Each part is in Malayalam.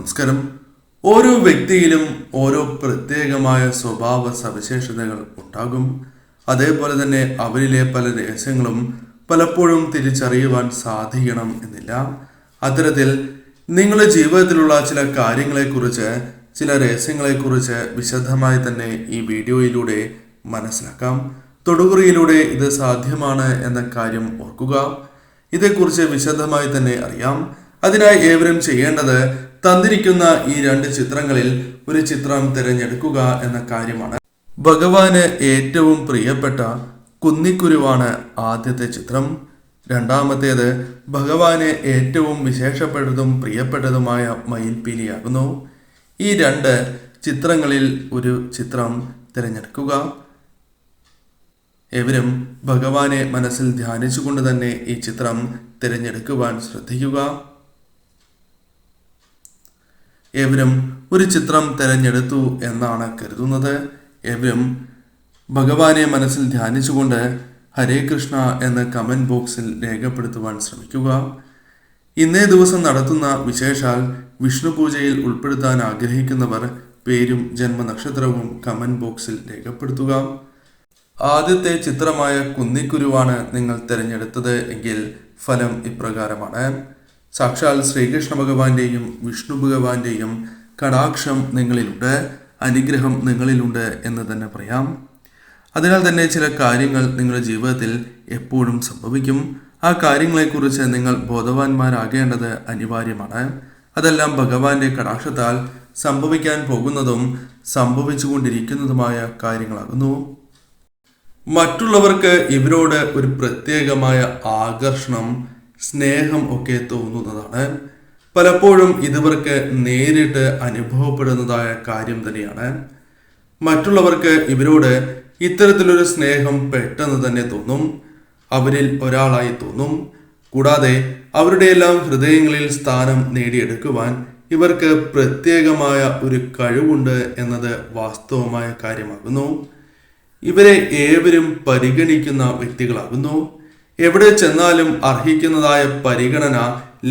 നമസ്കാരം. ഓരോ വ്യക്തിയിലും ഓരോ പ്രത്യേകമായ സ്വഭാവ സവിശേഷതകൾ ഉണ്ടാകും. അതേപോലെ തന്നെ അവരിലെ പല രഹസ്യങ്ങളും പലപ്പോഴും തിരിച്ചറിയുവാൻ സാധിക്കണം എന്നില്ല. അത്തരത്തിൽ നിങ്ങളുടെ ജീവിതത്തിലുള്ള ചില കാര്യങ്ങളെക്കുറിച്ച്, ചില രഹസ്യങ്ങളെക്കുറിച്ച് വിശദമായി തന്നെ ഈ വീഡിയോയിലൂടെ മനസ്സിലാക്കാം. തൊടുകുറിയിലൂടെ ഇത് സാധ്യമാണ് എന്ന കാര്യം ഓർക്കുക. ഇതേക്കുറിച്ച് വിശദമായി തന്നെ അറിയാം. അതിനായി ഏവരും ചെയ്യേണ്ടത് തന്നിരിക്കുന്ന ഈ 2 ചിത്രങ്ങളിൽ ഒരു ചിത്രം തിരഞ്ഞെടുക്കുക എന്ന കാര്യമാണ്. ഭഗവാന് ഏറ്റവും പ്രിയപ്പെട്ട കുന്നിക്കുരുവാണ് ആദ്യത്തെ ചിത്രം. രണ്ടാമത്തേത് ഭഗവാന് ഏറ്റവും വിശേഷപ്പെട്ടതും പ്രിയപ്പെട്ടതുമായ മയിൽപീലിയാകുന്നു. ഈ 2 ചിത്രങ്ങളിൽ ഒരു ചിത്രം തിരഞ്ഞെടുക്കുക. ഏവരും ഭഗവാനെ മനസ്സിൽ ധ്യാനിച്ചുകൊണ്ട് തന്നെ ഈ ചിത്രം തിരഞ്ഞെടുക്കുവാൻ ശ്രദ്ധിക്കുക. ഏവരും ഒരു ചിത്രം തിരഞ്ഞെടുത്തു എന്നാണ് കരുതുന്നത്. ഏവരും ഭഗവാനെ മനസ്സിൽ ധ്യാനിച്ചുകൊണ്ട് ഹരേ കൃഷ്ണ എന്ന് കമന്റ് ബോക്സിൽ രേഖപ്പെടുത്തുവാൻ ശ്രമിക്കുക. ഇന്നേ ദിവസം നടത്തുന്ന വിശേഷാൽ വിഷ്ണു പൂജയിൽ ഉൾപ്പെടുത്താൻ ആഗ്രഹിക്കുന്നവർ പേരും ജന്മനക്ഷത്രവും കമന്റ് ബോക്സിൽ രേഖപ്പെടുത്തുക. ആദ്യത്തെ ചിത്രമായ കുന്നിക്കുരുവാണ് നിങ്ങൾ തിരഞ്ഞെടുത്തത് എങ്കിൽ ഫലം ഇപ്രകാരമാണ്. സാക്ഷാൽ ശ്രീകൃഷ്ണ ഭഗവാന്റെയും വിഷ്ണു ഭഗവാന്റെയും കടാക്ഷം നിങ്ങളിലുണ്ട്, അനുഗ്രഹം നിങ്ങളിലുണ്ട് എന്ന് തന്നെ പറയാം. അതിനാൽ തന്നെ ചില കാര്യങ്ങൾ നിങ്ങളുടെ ജീവിതത്തിൽ എപ്പോഴും സംഭവിക്കും. ആ കാര്യങ്ങളെക്കുറിച്ച് നിങ്ങൾ ബോധവാന്മാരാകേണ്ടത് അനിവാര്യമാണ്. അതെല്ലാം ഭഗവാന്റെ കടാക്ഷത്താൽ സംഭവിക്കാൻ പോകുന്നതും സംഭവിച്ചുകൊണ്ടിരിക്കുന്നതുമായ കാര്യങ്ങളാകുന്നു. മറ്റുള്ളവർക്ക് ഇവരോട് ഒരു പ്രത്യേകമായ ആകർഷണം, സ്നേഹം ഒക്കെ തോന്നുന്നതാണ്. പലപ്പോഴും ഇവർക്ക് നേരിട്ട് അനുഭവപ്പെടുന്നതായ കാര്യം തന്നെയാണ്. മറ്റുള്ളവർക്ക് ഇവരോട് ഇത്തരത്തിലൊരു സ്നേഹം പെട്ടെന്ന് തന്നെ തോന്നും, അവരിൽ ഒരാളായി തോന്നും. കൂടാതെ അവരുടെ എല്ലാം ഹൃദയങ്ങളിൽ സ്ഥാനം നേടിയെടുക്കുവാൻ ഇവർക്ക് പ്രത്യേകമായ ഒരു കഴിവുണ്ട് എന്നത് വാസ്തവമായ കാര്യമാകുന്നു. ഇവരെ ഏവരും പരിഗണിക്കുന്ന വ്യക്തികളാകുന്നു. എവിടെ ചെന്നാലും അർഹിക്കുന്നതായ പരിഗണന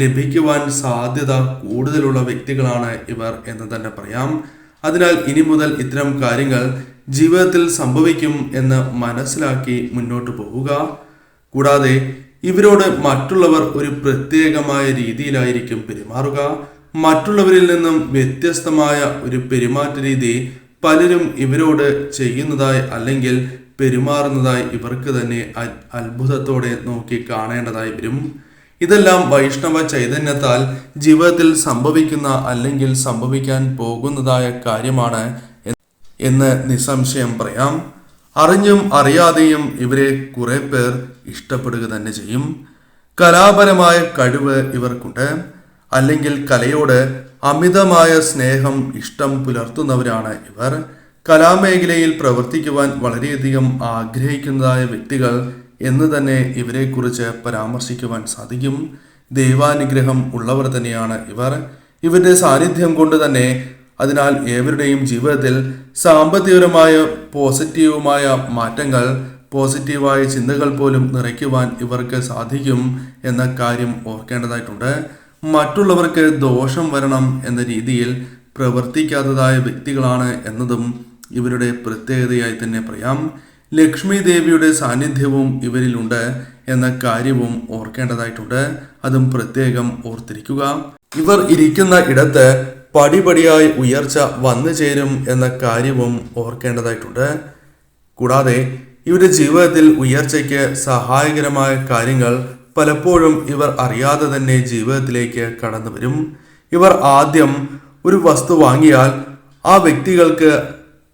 ലഭിക്കുവാൻ സാധ്യത കൂടുതലുള്ള വ്യക്തികളാണ് ഇവർ എന്ന് തന്നെ പറയാം. അതിനാൽ ഇനി മുതൽ ഇത്തരം കാര്യങ്ങൾ ജീവിതത്തിൽ സംഭവിക്കും എന്ന് മനസ്സിലാക്കി മുന്നോട്ട് പോവുക. കൂടാതെ ഇവരോട് മറ്റുള്ളവർ ഒരു പ്രത്യേകമായ രീതിയിലായിരിക്കും പെരുമാറുക. മറ്റുള്ളവരിൽ നിന്നും വ്യത്യസ്തമായ ഒരു പെരുമാറ്റ രീതി പലരും ഇവരോട് ചെയ്യുന്നതായി അല്ലെങ്കിൽ പെരുമാറുന്നതായി ഇവർക്ക് തന്നെ അത്ഭുതത്തോടെ നോക്കി കാണേണ്ടതായി വരും. ഇതെല്ലാം വൈഷ്ണവ ചൈതന്യത്താൽ ജീവിതത്തിൽ സംഭവിക്കുന്ന അല്ലെങ്കിൽ സംഭവിക്കാൻ പോകുന്നതായ കാര്യമാണ് എന്ന് നിസ്സംശയം പറയാം. അറിഞ്ഞും അറിയാതെയും ഇവരെ കുറെ പേർ ഇഷ്ടപ്പെടുക തന്നെ ചെയ്യും. കലാപരമായ കഴിവ് ഇവർക്കുണ്ട്, അല്ലെങ്കിൽ കലയോട് അമിതമായ സ്നേഹം, ഇഷ്ടം പുലർത്തുന്നവരാണ് ഇവർ. കലാമേഖലയിൽ പ്രവർത്തിക്കുവാൻ വളരെയധികം ആഗ്രഹിക്കുന്നതായ വ്യക്തികൾ എന്ന് തന്നെ ഇവരെക്കുറിച്ച് പരാമർശിക്കുവാൻ സാധിക്കും. ദൈവാനുഗ്രഹം ഉള്ളവർ തന്നെയാണ് ഇവർ. ഇവരുടെ സാന്നിധ്യം കൊണ്ട് തന്നെ അതിനാൽ ഏവരുടെയും ജീവിതത്തിൽ സാമ്പത്തികപരമായ പോസിറ്റീവുമായ മാറ്റങ്ങൾ, പോസിറ്റീവായ ചിന്തകൾ പോലും നിറയ്ക്കുവാൻ ഇവർക്ക് സാധിക്കും എന്ന കാര്യം ഓർക്കേണ്ടതായിട്ടുണ്ട്. മറ്റുള്ളവർക്ക് ദോഷം വരണം എന്ന രീതിയിൽ പ്രവർത്തിക്കാത്തതായ വ്യക്തികളാണ് എന്നതും ഇവരുടെ പ്രത്യേകതയായി തന്നെ പറയാം. ലക്ഷ്മി ദേവിയുടെ സാന്നിധ്യവും ഇവരിലുണ്ട് എന്ന കാര്യവും ഓർക്കേണ്ടതായിട്ടുണ്ട്. അതും പ്രത്യേകം ഓർത്തിരിക്കുക. ഇവർ ഇരിക്കുന്ന ഇടത്ത് പടിപടിയായി ഉയർച്ച വന്നു ചേരും എന്ന കാര്യവും ഓർക്കേണ്ടതായിട്ടുണ്ട്. കൂടാതെ ഇവരുടെ ജീവിതത്തിൽ ഉയർച്ചയ്ക്ക് സഹായകരമായ കാര്യങ്ങൾ പലപ്പോഴും ഇവർ അറിയാതെ തന്നെ ജീവിതത്തിലേക്ക് കടന്നു വരും. ഇവർ ആദ്യം ഒരു വസ്തു വാങ്ങിയാൽ ആ വ്യക്തികൾക്ക്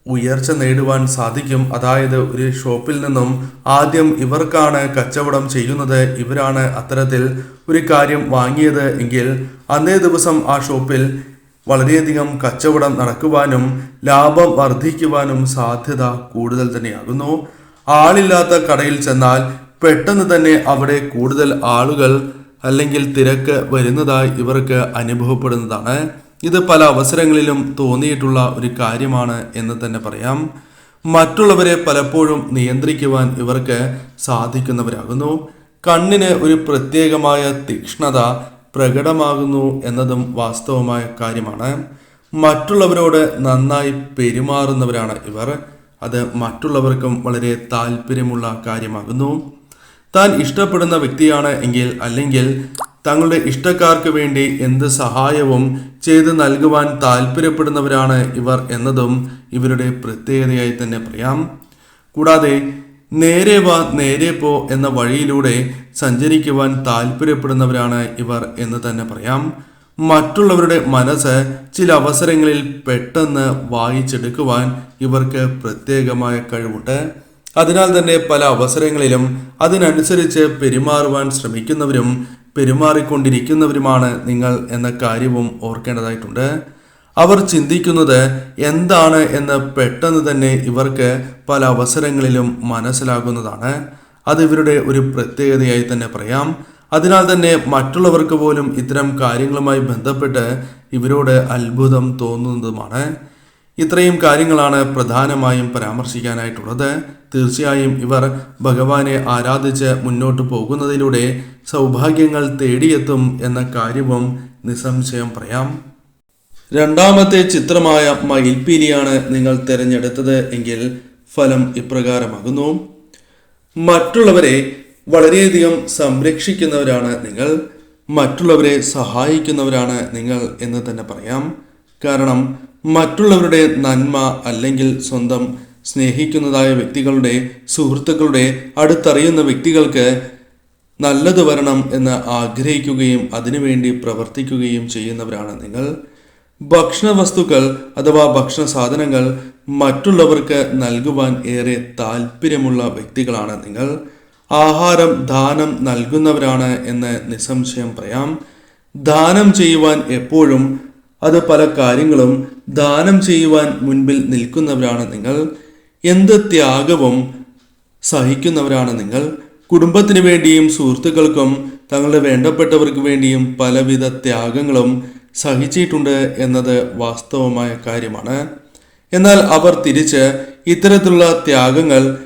ഉയർച്ച നേടുവാൻ സാധിക്കും. അതായത് ഒരു ഷോപ്പിൽ നിന്നും ആദ്യം ഇവർക്കാണ് കച്ചവടം ചെയ്യുന്നത്, ഇവരാണ് അത്തരത്തിൽ ഒരു കാര്യം വാങ്ങിയത് എങ്കിൽ അന്നേ ദിവസം ആ ഷോപ്പിൽ വളരെയധികം കച്ചവടം നടക്കുവാനും ലാഭം വർദ്ധിക്കുവാനും സാധ്യത കൂടുതൽ തന്നെയാകുന്നു. ആളില്ലാത്ത കടയിൽ ചെന്നാൽ പെട്ടെന്ന് തന്നെ അവിടെ കൂടുതൽ ആളുകൾ അല്ലെങ്കിൽ തിരക്ക് വരുന്നതായി ഇവർക്ക് അനുഭവപ്പെടുന്നതാണ്. ഇത് പല അവസരങ്ങളിലും തോന്നിയിട്ടുള്ള ഒരു കാര്യമാണ് എന്ന് തന്നെ പറയാം. മറ്റുള്ളവരെ പലപ്പോഴും നിയന്ത്രിക്കുവാൻ ഇവർക്ക് സാധിക്കുന്നവരാകുന്നു. കണ്ണിന് ഒരു പ്രത്യേകമായ തീക്ഷ്ണത, പ്രകടമാകുന്നു എന്നതും വാസ്തവമായ കാര്യമാണ്. മറ്റുള്ളവരോട് നന്നായി പെരുമാറുന്നവരാണ് ഇവർ. അത് മറ്റുള്ളവർക്കും വളരെ താല്പര്യമുള്ള കാര്യമാകുന്നു. താൻ ഇഷ്ടപ്പെടുന്ന വ്യക്തിയാണ് എങ്കിൽ അല്ലെങ്കിൽ തങ്ങളുടെ ഇഷ്ടക്കാർക്ക് വേണ്ടി എന്ത് സഹായവും ചെയ്ത് നൽകുവാൻ താല്പര്യപ്പെടുന്നവരാണ് ഇവർ എന്നതും ഇവരുടെ പ്രത്യേകതയായി തന്നെ പറയാം. കൂടാതെ നേരെ വാ നേരെ പോ എന്ന വഴിയിലൂടെ സഞ്ചരിക്കുവാൻ താല്പര്യപ്പെടുന്നവരാണ് ഇവർ എന്ന് തന്നെ പറയാം. മറ്റുള്ളവരുടെ മനസ്സ് ചില അവസരങ്ങളിൽ പെട്ടെന്ന് വായിച്ചെടുക്കുവാൻ ഇവർക്ക് പ്രത്യേകമായ കഴിവുണ്ട്. അതിനാൽ തന്നെ പല അവസരങ്ങളിലും അതിനനുസരിച്ച് പെരുമാറുവാൻ ശ്രമിക്കുന്നവരും പെരുമാറിക്കൊണ്ടിരിക്കുന്നവരുമാണ് നിങ്ങൾ എന്ന കാര്യവും ഓർക്കേണ്ടതായിട്ടുണ്ട്. അവർ ചിന്തിക്കുന്നത് എന്താണ് എന്ന് പെട്ടെന്ന് തന്നെ ഇവർക്ക് പല അവസരങ്ങളിലും മനസ്സിലാകുന്നതാണ്. അത് ഇവരുടെ ഒരു പ്രത്യേകതയായി തന്നെ പറയാം. അതിനാൽ തന്നെ മറ്റുള്ളവർക്ക് പോലും ഇത്തരം കാര്യങ്ങളുമായി ബന്ധപ്പെട്ട് ഇവരോട് അത്ഭുതം തോന്നുന്നതുമാണ്. ഇത്രയും കാര്യങ്ങളാണ് പ്രധാനമായും പരാമർശിക്കാനായിട്ടുള്ളത്. തീർച്ചയായും ഇവർ ഭഗവാനെ ആരാധിച്ച് മുന്നോട്ട് പോകുന്നതിലൂടെ സൗഭാഗ്യങ്ങൾ തേടിയെത്തും എന്ന കാര്യവും നിസ്സംശയം പറയാം. രണ്ടാമത്തെ ചിത്രമായ മയിൽപീലിയാണ് നിങ്ങൾ തിരഞ്ഞെടുത്തത് എങ്കിൽ ഫലം ഇപ്രകാരമാകുന്നു. മറ്റുള്ളവരെ വളരെയധികം സംരക്ഷിക്കുന്നവരാണ് നിങ്ങൾ. മറ്റുള്ളവരെ സഹായിക്കുന്നവരാണ് നിങ്ങൾ എന്ന് തന്നെ പറയാം. കാരണം മറ്റുള്ളവരുടെ നന്മ അല്ലെങ്കിൽ സ്വന്തം സ്നേഹിക്കുന്നതായ വ്യക്തികളുടെ സുഹൃത്തുക്കളുടെ അടുത്തറിയുന്ന വ്യക്തികൾക്ക് നല്ലത് വരണം എന്ന് ആഗ്രഹിക്കുകയും അതിനുവേണ്ടി പ്രവർത്തിക്കുകയും ചെയ്യുന്നവരാണ് നിങ്ങൾ. ഭക്ഷണ വസ്തുക്കൾ അഥവാ ഭക്ഷണ സാധനങ്ങൾ മറ്റുള്ളവർക്ക് നൽകുവാൻ ഏറെ താല്പര്യമുള്ള വ്യക്തികളാണ് നിങ്ങൾ. ആഹാരം ദാനം നൽകുന്നവരാണ് എന്ന് നിസ്സംശയം പറയാം. ദാനം ചെയ്യുവാൻ എപ്പോഴും അത് പല കാര്യങ്ങളും ദാനം ചെയ്യുവാൻ മുൻപിൽ നിൽക്കുന്നവരാണ് നിങ്ങൾ. എന്ത് ത്യാഗവും സഹിക്കുന്നവരാണ് നിങ്ങൾ. കുടുംബത്തിന് വേണ്ടിയും സുഹൃത്തുക്കൾക്കും തങ്ങളുടെ വേണ്ടപ്പെട്ടവർക്ക് വേണ്ടിയും പലവിധ ത്യാഗങ്ങളും സഹിച്ചിട്ടുണ്ട് എന്നത് വാസ്തവമായ കാര്യമാണ്. എന്നാൽ അവർ തിരിച്ച് ഇത്തരത്തിലുള്ള ത്യാഗങ്ങൾ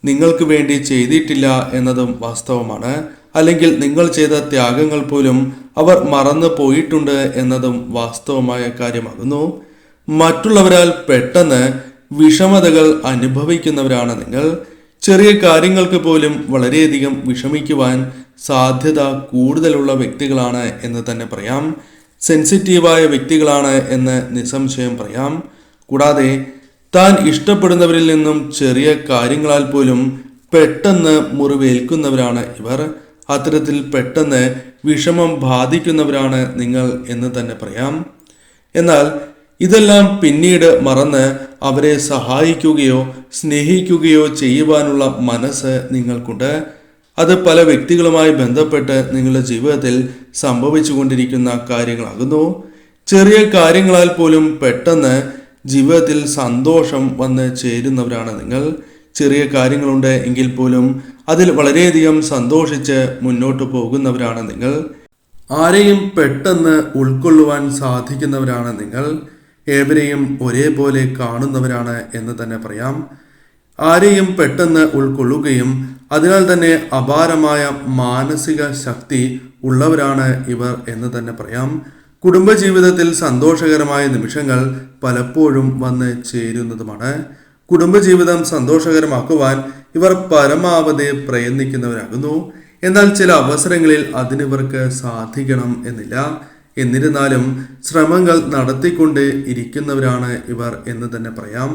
നിങ്ങൾക്ക് വേണ്ടി ചെയ്തിട്ടില്ല എന്നതും വാസ്തവമാണ്. അല്ലെങ്കിൽ നിങ്ങൾ ചെയ്ത ത്യാഗങ്ങൾ പോലും അവർ മറന്നു പോയിട്ടുണ്ട് എന്നതും വാസ്തവമായ കാര്യമാകുന്നു. മറ്റുള്ളവരാൽ പെട്ടെന്ന് വിഷമതകൾ അനുഭവിക്കുന്നവരാണ് നിങ്ങൾ. ചെറിയ കാര്യങ്ങൾക്ക് പോലും വളരെയധികം വിഷമിക്കുവാൻ സാധ്യത കൂടുതലുള്ള വ്യക്തികളാണ് എന്ന് തന്നെ പറയാം. സെൻസിറ്റീവായ വ്യക്തികളാണ് എന്ന് നിസ്സംശയം പറയാം. കൂടാതെ താൻ ഇഷ്ടപ്പെടുന്നവരിൽ നിന്നും ചെറിയ കാര്യങ്ങളാൽ പോലും പെട്ടെന്ന് മുറിവേൽക്കുന്നവരാണ് ഇവർ. അത്തരത്തിൽ പെട്ടെന്ന് വിഷമം ബാധിക്കുന്നവരാണ് നിങ്ങൾ എന്ന് തന്നെ പറയാം. എന്നാൽ ഇതെല്ലാം പിന്നീട് മറന്ന് അവരെ സഹായിക്കുകയോ സ്നേഹിക്കുകയോ ചെയ്യുവാനുള്ള മനസ്സ് നിങ്ങൾക്കുണ്ട്. അത് പല വ്യക്തികളുമായി ബന്ധപ്പെട്ട് നിങ്ങളുടെ ജീവിതത്തിൽ സംഭവിച്ചുകൊണ്ടിരിക്കുന്ന കാര്യങ്ങളാകുന്നു. ചെറിയ കാര്യങ്ങളാൽ പോലും പെട്ടെന്ന് ജീവിതത്തിൽ സന്തോഷം വന്ന് ചേരുന്നവരാണ് നിങ്ങൾ. ചെറിയ കാര്യങ്ങളുണ്ട് എങ്കിൽ പോലും അതിൽ വളരെയധികം സന്തോഷിച്ച് മുന്നോട്ട് പോകുന്നവരാണ് നിങ്ങൾ. ആരെയും പെട്ടെന്ന് ഉൾക്കൊള്ളുവാൻ സാധിക്കുന്നവരാണ് നിങ്ങൾ. ഏവരെയും ഒരേപോലെ കാണുന്നവരാണ് എന്ന് തന്നെ പറയാം. ആരെയും പെട്ടെന്ന് ഉൾക്കൊള്ളുകയും അതിനാൽ തന്നെ അപാരമായ മാനസിക ശക്തി ഉള്ളവരാണ് ഇവർ എന്ന് തന്നെ പറയാം. കുടുംബജീവിതത്തിൽ സന്തോഷകരമായ നിമിഷങ്ങൾ പലപ്പോഴും വന്ന് ചേരുന്നതുമാണ്. കുടുംബജീവിതം സന്തോഷകരമാക്കുവാൻ ഇവർ പരമാവധി പ്രയത്നിക്കുന്നവരാകുന്നു. എന്നാൽ ചില അവസരങ്ങളിൽ അതിനിവർക്ക് സാധിക്കണം എന്നില്ല. എന്നിരുന്നാലും ശ്രമങ്ങൾ നടത്തിക്കൊണ്ട് ഇരിക്കുന്നവരാണ് ഇവർ എന്ന് തന്നെ പറയാം.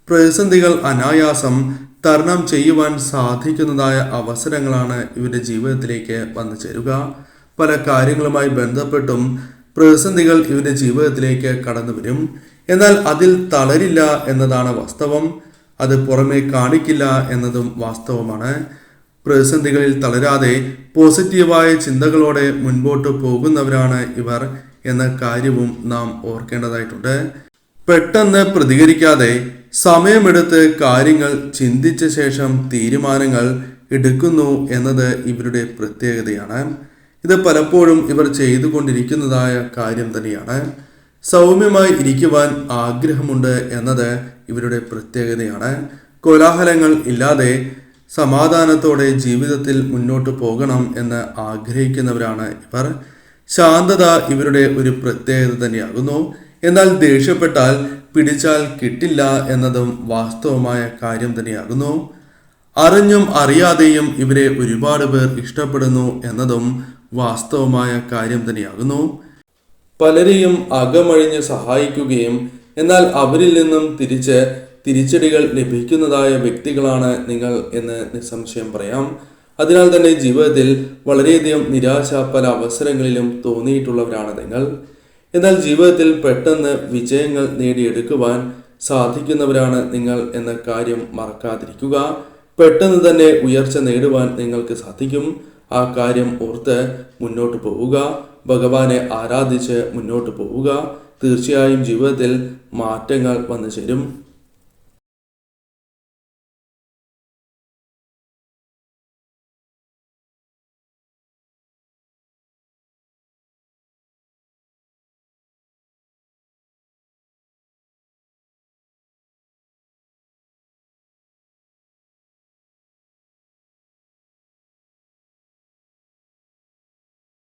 പ്രതിസന്ധികൾ അനായാസം തരണം ചെയ്യുവാൻ സാധിക്കുന്നതായ അവസരങ്ങളാണ് ഇവരുടെ ജീവിതത്തിലേക്ക് വന്നു ചേരുക. പല കാര്യങ്ങളുമായി ബന്ധപ്പെട്ടും പ്രതിസന്ധികൾ ഇവരുടെ ജീവിതത്തിലേക്ക് കടന്നു വരും. എന്നാൽ അതിൽ തളരില്ല എന്നതാണ് വാസ്തവം. അത് പുറമെ കാണിക്കില്ല എന്നതും വാസ്തവമാണ്. പ്രതിസന്ധികളിൽ തളരാതെ പോസിറ്റീവായ ചിന്തകളോടെ മുൻപോട്ട് പോകുന്നവരാണ് ഇവർ എന്ന കാര്യവും നാം ഓർക്കേണ്ടതായിട്ടുണ്ട്. പെട്ടെന്ന് പ്രതികരിക്കാതെ സമയമെടുത്ത് കാര്യങ്ങൾ ചിന്തിച്ച ശേഷം തീരുമാനങ്ങൾ എടുക്കുന്നു എന്നത് ഇവരുടെ പ്രത്യേകതയാണ്. ഇത് പലപ്പോഴും ഇവർ ചെയ്തുകൊണ്ടിരിക്കുന്നതായ കാര്യം തന്നെയാണ്. സൗമ്യമായി ഇരിക്കുവാൻ ആഗ്രഹമുണ്ട് എന്നത് ഇവരുടെ പ്രത്യേകതയാണ്. കോലാഹലങ്ങൾ ഇല്ലാതെ സമാധാനത്തോടെ ജീവിതത്തിൽ മുന്നോട്ട് പോകണം എന്ന് ആഗ്രഹിക്കുന്നവരാണ് ഇവർ. ശാന്തത ഇവരുടെ ഒരു പ്രത്യേകത തന്നെയാകുന്നു. എന്നാൽ ദേഷ്യപ്പെട്ടാൽ പിടിച്ചാൽ കിട്ടില്ല എന്നതും വാസ്തവമായ കാര്യം തന്നെയാകുന്നു. അറിഞ്ഞും അറിയാതെയും ഇവരെ ഒരുപാട് പേർ ഇഷ്ടപ്പെടുന്നു എന്നതും വാസ്തവമായ കാര്യം തന്നെയാകുന്നു. പലരെയും അകമഴിഞ്ഞ് സഹായിക്കുകയും എന്നാൽ അവരിൽ നിന്നും തിരിച്ചടികൾ ലഭിക്കുന്നതായ വ്യക്തികളാണ് നിങ്ങൾ എന്ന് നിസ്സംശയം പറയാം. അതിനാൽ തന്നെ ജീവിതത്തിൽ വളരെയധികം നിരാശ പല അവസരങ്ങളിലും തോന്നിയിട്ടുള്ളവരാണ് നിങ്ങൾ. എന്നാൽ ജീവിതത്തിൽ പെട്ടെന്ന് വിജയങ്ങൾ നേടിയെടുക്കുവാൻ സാധിക്കുന്നവരാണ് നിങ്ങൾ എന്ന കാര്യം മറക്കാതിരിക്കുക. പെട്ടെന്ന് തന്നെ ഉയർച്ച നേടുവാൻ നിങ്ങൾക്ക് സാധിക്കും. ആ കാര്യം ഓർത്ത് മുന്നോട്ട് പോവുക. ഭഗവാനെ ആരാധിച്ച് മുന്നോട്ട് പോവുക. തീർച്ചയായും ജീവിതത്തിൽ മാറ്റങ്ങൾ വന്നു ചേരും.